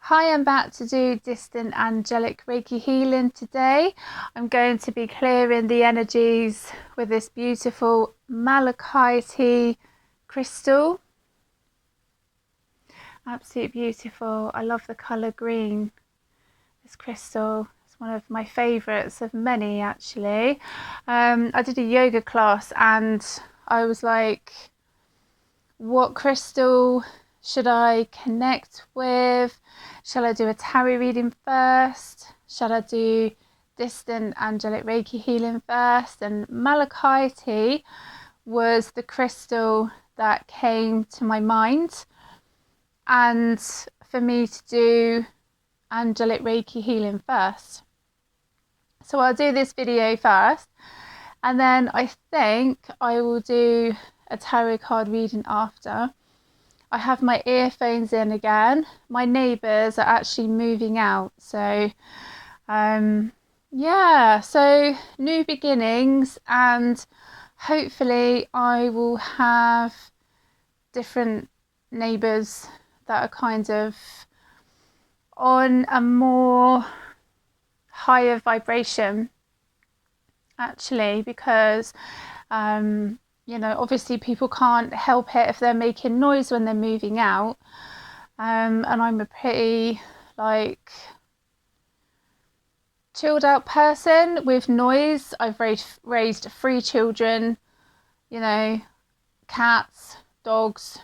Hi, I'm back to do distant angelic Reiki healing today. I'm going to be clearing the energies with this beautiful malachite crystal. Absolutely beautiful. I love the colour green. This crystal is one of my favourites of many actually. I did a yoga class and I was like, what crystal should I connect with? Shall I do a tarot reading first? Shall I do distant angelic Reiki healing first? And malachite was the crystal that came to my mind, and for me to do angelic Reiki healing first. So I'll do this video first, and then I think I will do a tarot card reading after. I have my earphones in again. My neighbours are actually moving out, so yeah, so new beginnings, and hopefully I will have different neighbours that are kind of on a more higher vibration actually, because you know, obviously people can't help it if they're making noise when they're moving out, and I'm a pretty like chilled out person with noise. I've raised 3 children, you know, cats, dogs,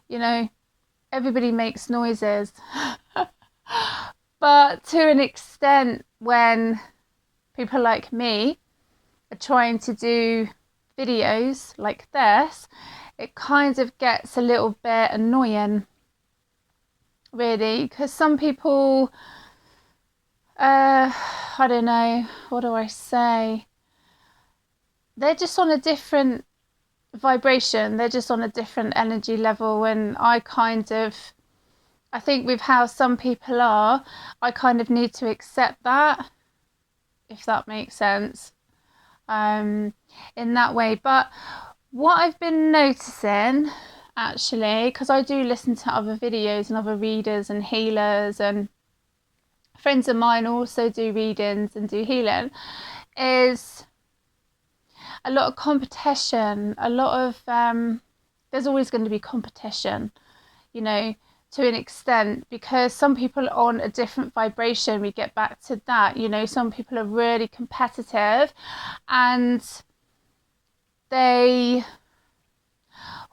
you know, everybody makes noises. But to an extent, when people like me are trying to do videos like this, it kind of gets a little bit annoying really, because some people I don't know, what do I say, they're just on a different vibration, they're just on a different energy level, and I think with how some people are, I kind of need to accept that, if that makes sense, in that way. But what I've been noticing actually, because I do listen to other videos and other readers and healers, and friends of mine also do readings and do healing, is a lot of competition, a lot of there's always going to be competition, you know, to an extent, because some people are on a different vibration. We get back to that, you know, some people are really competitive, and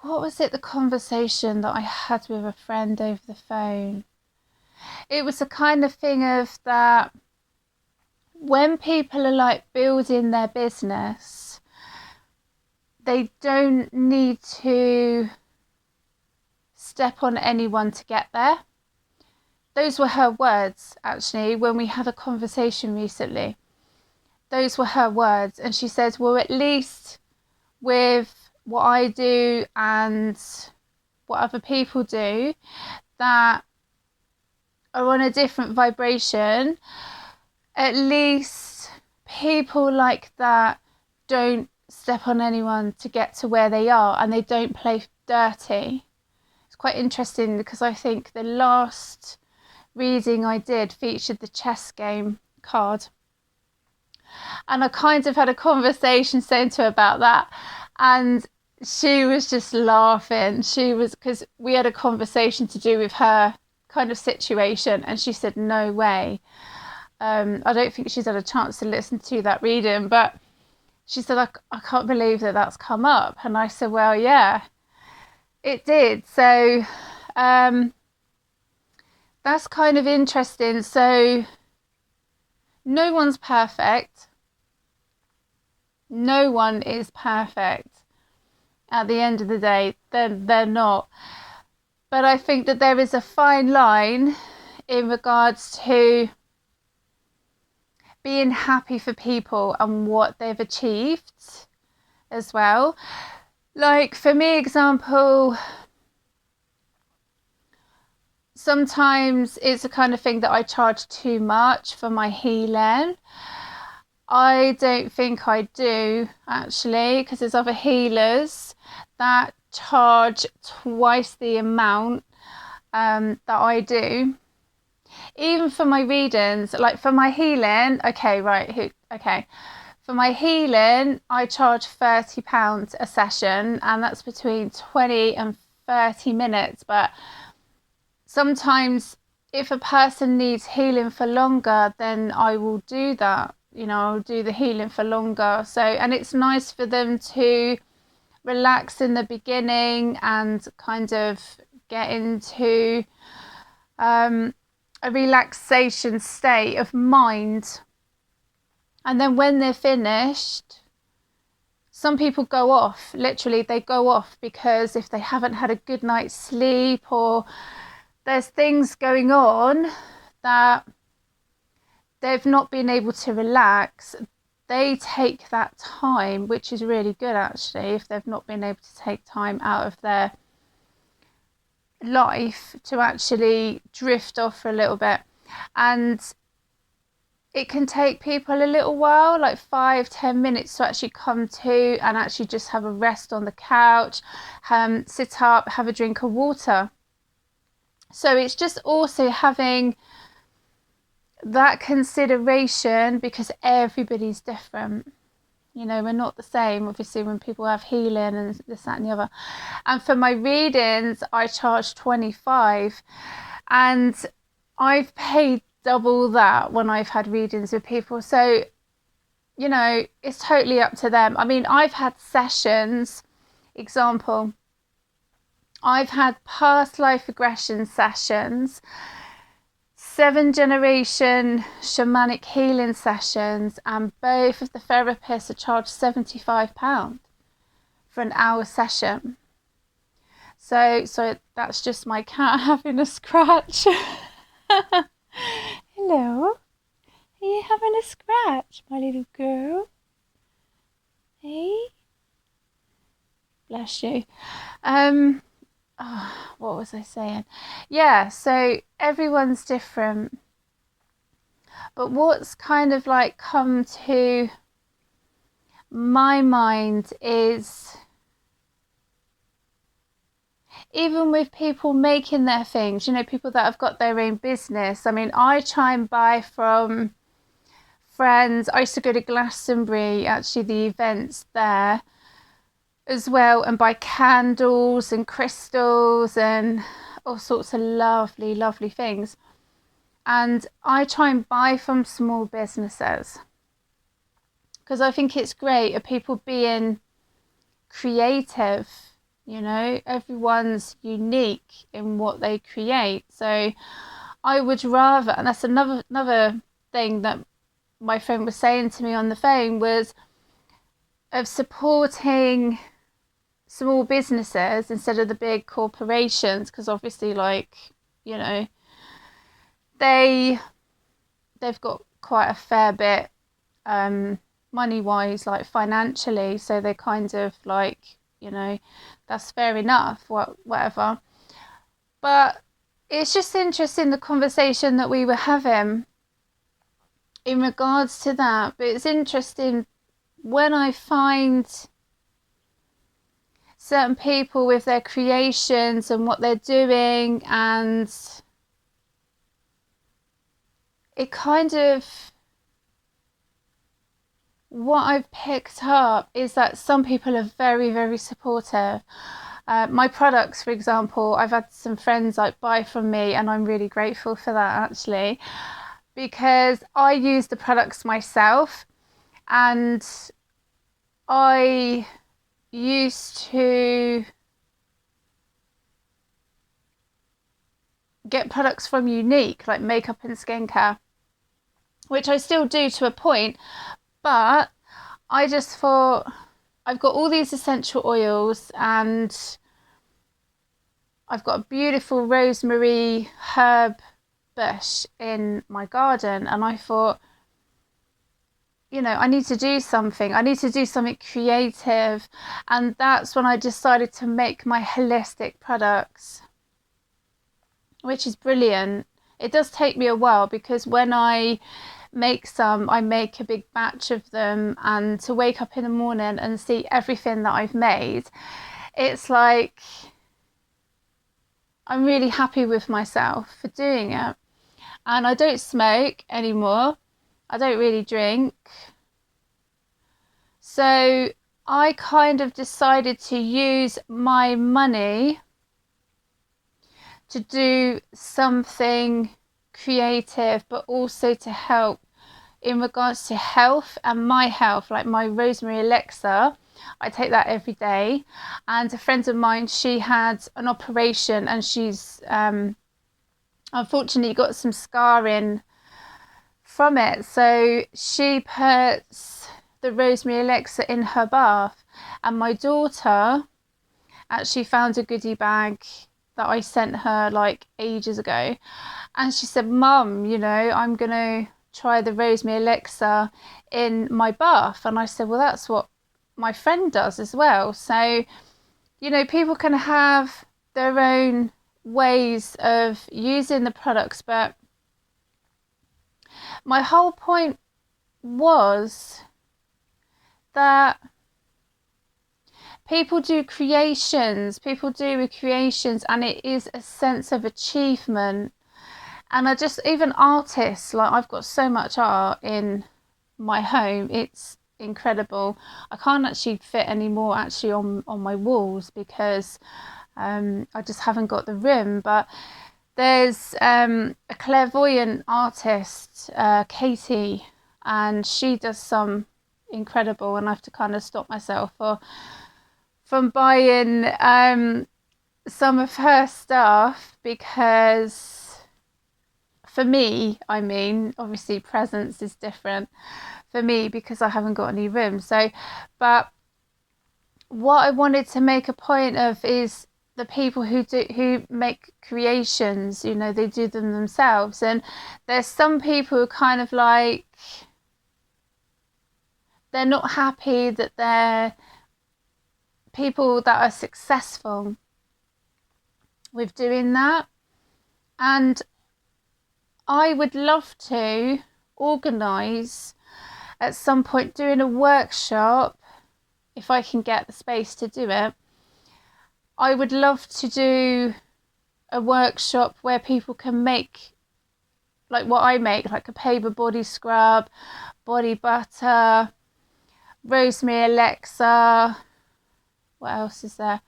what was it, the conversation that I had with a friend over the phone? It was the kind of thing of that when people are like building their business, they don't need to step on anyone to get there. Those were her words actually, when we had a conversation recently. Those were her words, and she said, well, at least with what I do and what other people do that are on a different vibration, at least people like that don't step on anyone to get to where they are, and they don't play dirty. It's quite interesting, because I think the last reading I did featured the chess game card, and I kind of had a conversation saying to her about that, and she was just laughing. Because we had a conversation to do with her kind of situation, and she said, no way. I don't think she's had a chance to listen to that reading, but she said, I can't believe that that's come up. And I said, well, yeah, it did. So that's kind of interesting. So no one's perfect. No one is perfect. At the end of the day, they're not. But I think that there is a fine line in regards to being happy for people and what they've achieved as well. Like for me, example, sometimes it's the kind of thing that I charge too much for my healing. I don't think I do actually, because there's other healers that charge twice the amount that I do. even for my readings, like for my healing, for my healing, I charge £30 a session, and that's between 20 and 30 minutes. But sometimes if a person needs healing for longer, then I will do that. I'll do the healing for longer. So, and it's nice for them to relax in the beginning and kind of get into a relaxation state of mind. And then when they're finished, some people go off. Literally, they go off because if they haven't had a good night's sleep, or there's things going on that they've not been able to relax, they take that time, which is really good actually, if they've not been able to take time out of their life to actually drift off for a little bit. And it can take people a little while, like 5-10 minutes, to actually come to and actually just have a rest on the couch, sit up, have a drink of water. So it's just also having that consideration, because everybody's different. We're not the same, obviously, when people have healing and this, that and the other. And for my readings, I charge 25, and I've paid double that when I've had readings with people. So, it's totally up to them. I mean, I've had sessions, example, I've had past life regression sessions, 7-generation shamanic healing sessions, and both of the therapists are charged £75 for an hour session. So that's just my cat having a scratch. Hello, are you having a scratch, my little girl? Hey, bless you. What was I saying? Yeah, so everyone's different. But what's kind of like come to my mind is, even with people making their things, people that have got their own business. I mean, I try and buy from friends. I used to go to Glastonbury, actually, the events there as well, and buy candles and crystals and all sorts of lovely, lovely things. And I try and buy from small businesses because I think it's great of people being creative. Everyone's unique in what they create. So I would rather, and that's another thing that my friend was saying to me on the phone, was of supporting small businesses instead of the big corporations, because obviously, they've got quite a fair bit money wise, like financially, so they kind of that's fair enough, whatever. But it's just interesting, the conversation that we were having in regards to that. But it's interesting when I find certain people with their creations and what they're doing, and it kind of, what I've picked up is that some people are very, very supportive. My products, for example, I've had some friends buy from me, and I'm really grateful for that actually, because I use the products myself, and I used to get products from Unique, like makeup and skincare, which I still do to a point, but I just thought, I've got all these essential oils, and I've got a beautiful rosemary herb bush in my garden, and I thought, I need to do something. I need to do something creative. And that's when I decided to make my holistic products, which is brilliant. It does take me a while, because when I make some, I make a big batch of them, and to wake up in the morning and see everything that I've made, it's like I'm really happy with myself for doing it. And I don't smoke anymore. I don't really drink. So I kind of decided to use my money to do something creative, but also to help in regards to health and my health, like my rosemary elixir. I take that every day. And a friend of mine, she had an operation, and she's unfortunately got some scarring from it. So she puts the rosemary elixir in her bath. And my daughter actually found a goodie bag that I sent her like ages ago. And she said, Mum, you know, I'm going to try the rosemary elixir in my bath. And I said, well, that's what my friend does as well. So, you know, people can have their own ways of using the products, but my whole point was that people do creations, and it is a sense of achievement. And I just, even artists, like I've got so much art in my home, it's incredible. I can't actually fit any more actually on my walls because I just haven't got the room. But there's a clairvoyant artist, Katie, and she does some incredible, and I have to kind of stop myself from buying some of her stuff, because for me, I mean, obviously presents is different for me because I haven't got any room. So, but what I wanted to make a point of is the people who make creations, you know, they do them themselves. And there's some people who kind of like, they're not happy that they're people that are successful with doing that. And I would love to organise at some point doing a workshop, if I can get the space to do it. I would love to do a workshop where people can make like what I make, like a paper body scrub, body butter, rosemary elixir, what else is there?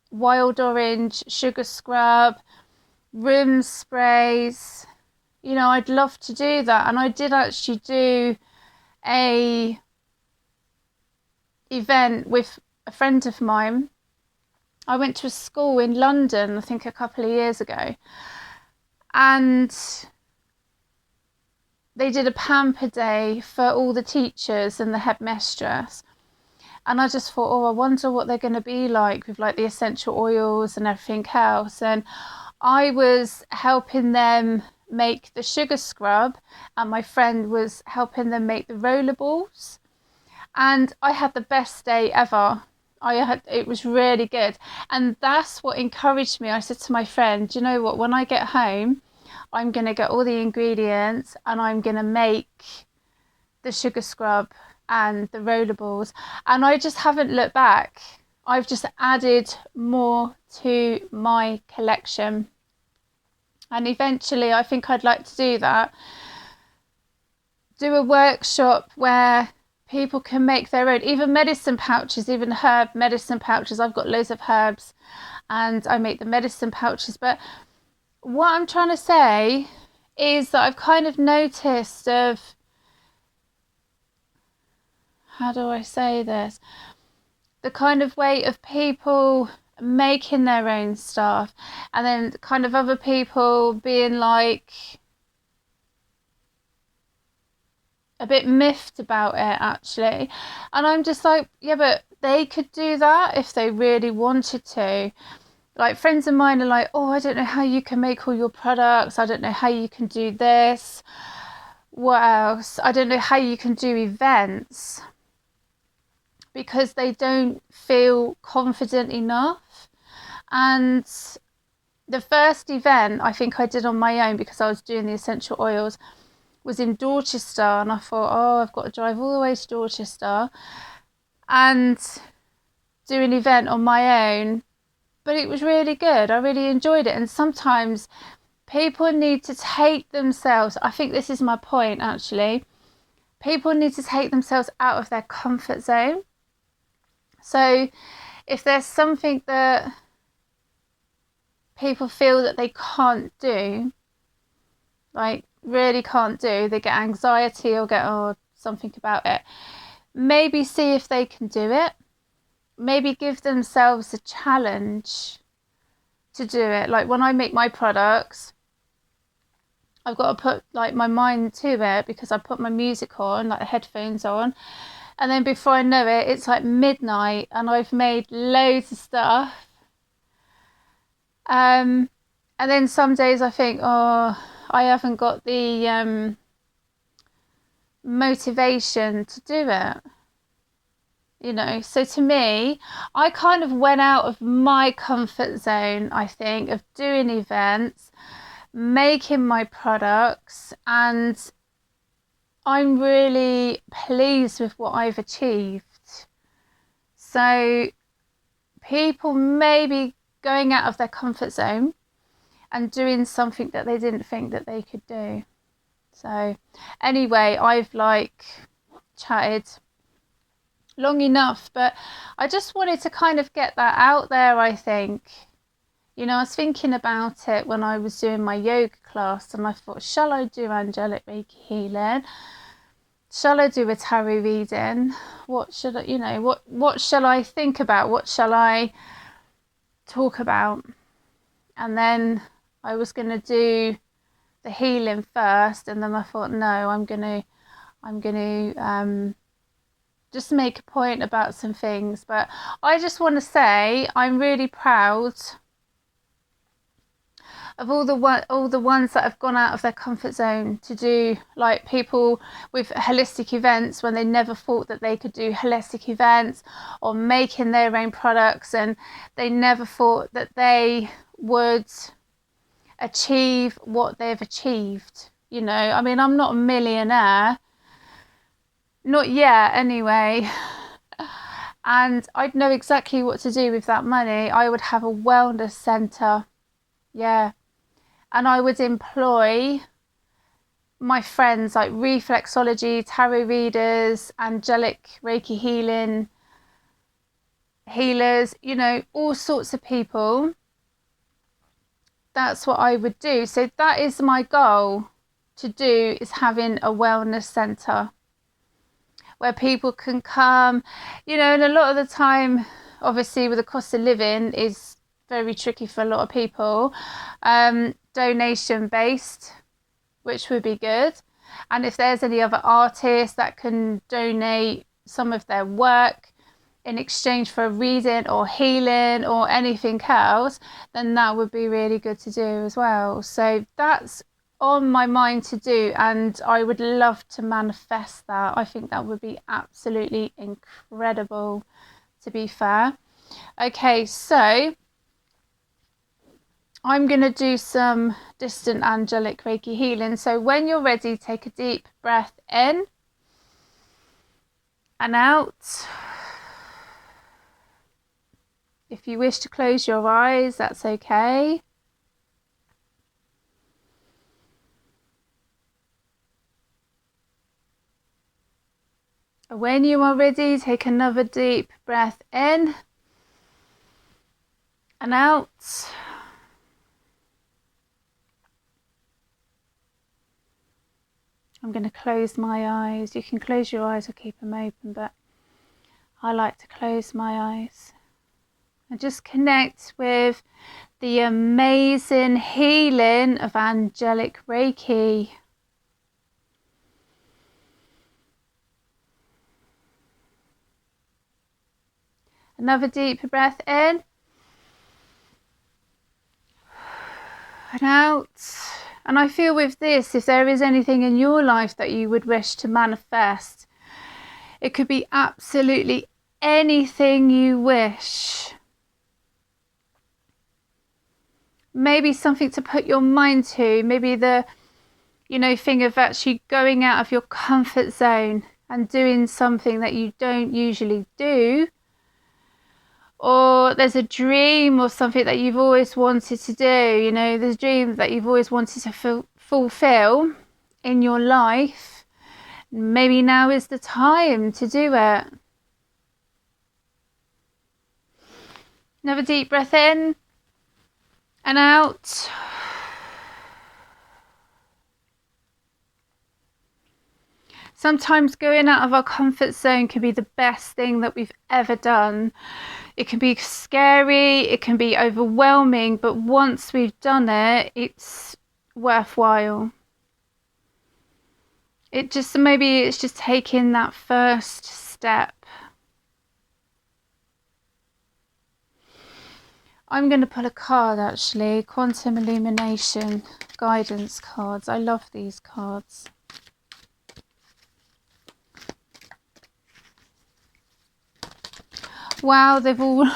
Wild orange sugar scrub, room sprays. You know, I'd love to do that. And I did actually do a event with a friend of mine. I went to a school in London, I think a couple of years ago, and they did a pamper day for all the teachers and the headmistress. And I just thought, oh, I wonder what they're going to be like with like the essential oils and everything else. And I was helping them make the sugar scrub, and my friend was helping them make the rollerballs. And I had the best day ever. It was really good. And that's what encouraged me. I said to my friend, you know what, when I get home, I'm going to get all the ingredients and I'm going to make the sugar scrub and the rollerballs. And I just haven't looked back. I've just added more to my collection. And eventually I think I'd like to do that. Do a workshop where people can make their own, even medicine pouches, even herb medicine pouches. I've got loads of herbs and I make the medicine pouches. But what I'm trying to say is that I've kind of noticed of, how do I say this? The kind of way of people making their own stuff, and then kind of other people being like a bit miffed about it actually. And I'm just like, yeah, but they could do that if they really wanted to. Like friends of mine are like, oh, I don't know how you can make all your products. I don't know how you can do this. What else? I don't know how you can do events, because they don't feel confident enough. And the first event I think I did on my own, because I was doing the essential oils, was in Dorchester, and I thought, oh, I've got to drive all the way to Dorchester and do an event on my own. but it was really good. I really enjoyed it. And sometimes people need to take themselves, I think this is my point actually, people need to take themselves out of their comfort zone. So if there's something that people feel that they can't do, like really can't do, they get anxiety or get something about it, maybe see if they can do it. Maybe give themselves a challenge to do it. Like when I make my products, I've got to put like my mind to it, because I put my music on, like the headphones on, and then before I know it, it's like midnight and I've made loads of stuff. And then some days I think, I haven't got the motivation to do it. You know, so to me, I kind of went out of my comfort zone, I think, of doing events, making my products, and I'm really pleased with what I've achieved. So people may be going out of their comfort zone and doing something that they didn't think that they could do. So anyway, I've chatted long enough, but I just wanted to kind of get that out there, I think. You know, I was thinking about it when I was doing my yoga class, and I thought, shall I do angelic Reiki healing? Shall I do a tarot reading? What should I, what shall I think about? What shall I talk about? And then I was going to do the healing first, and then I thought, no, I'm going to just make a point about some things. But I just want to say I'm really proud of all the ones that have gone out of their comfort zone to do, like people with holistic events when they never thought that they could do holistic events, or making their own products and they never thought that they would achieve what they've achieved. You know, I mean, I'm not a millionaire, not yet anyway, and I'd know exactly what to do with that money. I would have a wellness centre, yeah, and I would employ my friends like reflexology, tarot readers, angelic Reiki healers, you know, all sorts of people. That's what I would do. So that is my goal to do, is having a wellness centre where people can come, you know, and a lot of the time, obviously with the cost of living is very tricky for a lot of people, donation based, which would be good. And if there's any other artists that can donate some of their work in exchange for a reading or healing or anything else, then that would be really good to do as well. So that's on my mind to do, and I would love to manifest that. I think that would be absolutely incredible, to be fair. Okay, so I'm going to do some distant angelic Reiki healing. So when you're ready, take a deep breath in and out. If you wish to close your eyes, that's okay. When you are ready, take another deep breath in and out. I'm going to close my eyes. You can close your eyes or keep them open, but I like to close my eyes. And just connect with the amazing healing of angelic Reiki. Another deep breath in and out. And I feel with this, if there is anything in your life that you would wish to manifest, it could be absolutely anything you wish. Maybe something to put your mind to, maybe the, thing of actually going out of your comfort zone and doing something that you don't usually do. or there's a dream or something that you've always wanted to do, you know, there's dreams that you've always wanted to fulfill in your life. Maybe now is the time to do it. Another deep breath in and out. Sometimes going out of our comfort zone can be the best thing that we've ever done. It can be scary, it can be overwhelming, but once we've done it, it's worthwhile. Maybe it's just taking that first step. I'm going to pull a card actually, Quantum Illumination guidance cards. I love these cards. Wow, they're all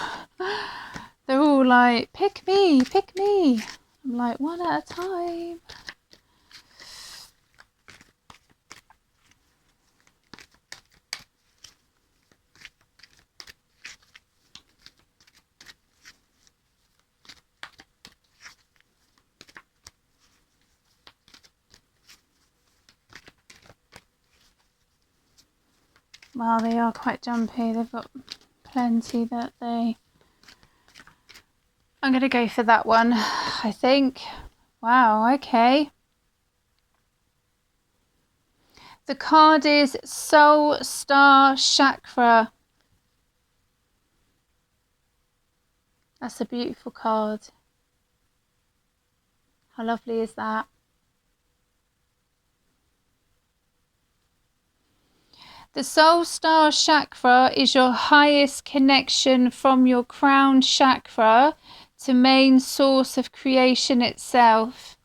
like, pick me, pick me. I'm like, one at a time. Wow, they are quite jumpy. They've got plenty that they... I'm going to go for that one, I think. Wow, okay. The card is Soul Star Chakra. That's a beautiful card. How lovely is that? The Soul Star Chakra is your highest connection from your crown chakra to main source of creation itself.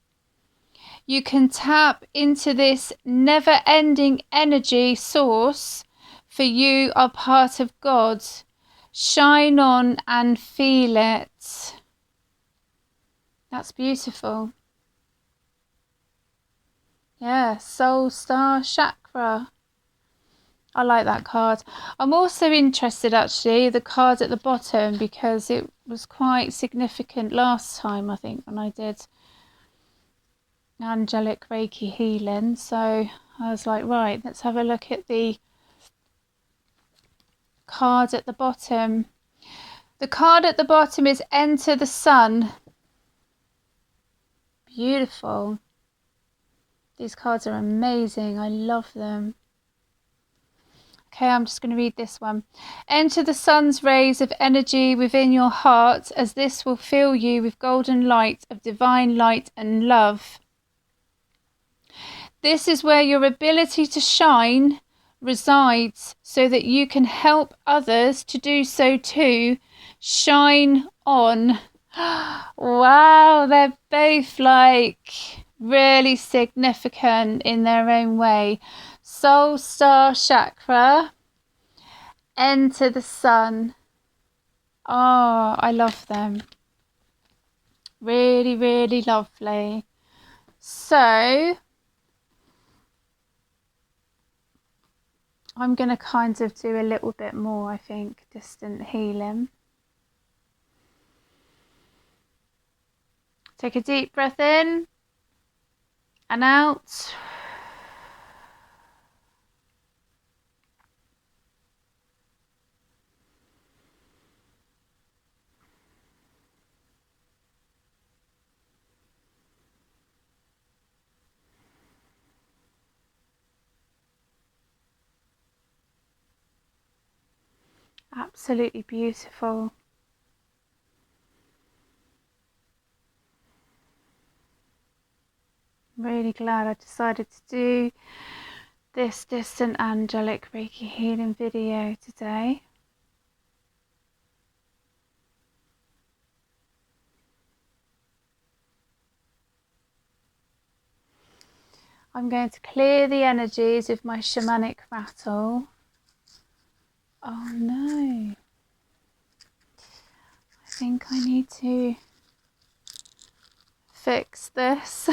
You can tap into this never-ending energy source, for you are part of God. Shine on and feel it. That's beautiful. Yeah, Soul Star Chakra. I like that card. I'm also interested actually, the card at the bottom, because it was quite significant last time, I think, when I did Angelic Reiki healing. So I was like, right, let's have a look at the card at the bottom. The card at the bottom is Enter the Sun. Beautiful. These cards are amazing. I love them. Okay, I'm just going to read this one. Enter the sun's rays of energy within your heart, as this will fill you with golden light of divine light and love. This is where your ability to shine resides, so that you can help others to do so too. Shine on. Wow, they're both like really significant in their own way. Soul Star Chakra, Enter the Sun. Oh, I love them. Really, really lovely. So I'm going to kind of do a little bit more, I think, distant healing. Take a deep breath in and out. Absolutely beautiful. Really glad I decided to do this distant angelic Reiki healing video today. I'm going to clear the energies with my shamanic rattle. Oh no. I think I need to fix this.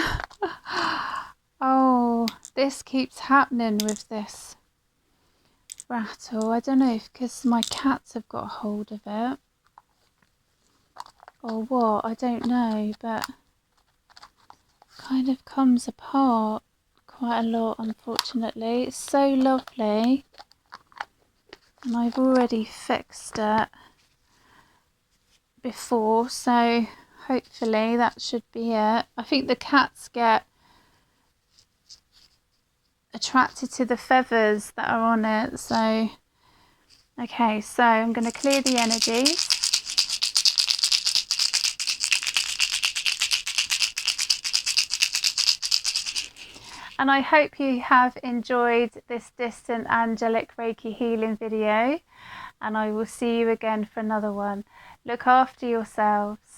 Oh, this keeps happening with this rattle. I don't know if because my cats have got a hold of it. or what, I don't know, but kind of comes apart quite a lot, unfortunately. It's so lovely, and I've already fixed it before, so hopefully that should be it. I think the cats get attracted to the feathers that are on it, so okay, so I'm going to clear the energies. And I hope you have enjoyed this distant angelic Reiki healing video, and I will see you again for another one. Look after yourselves.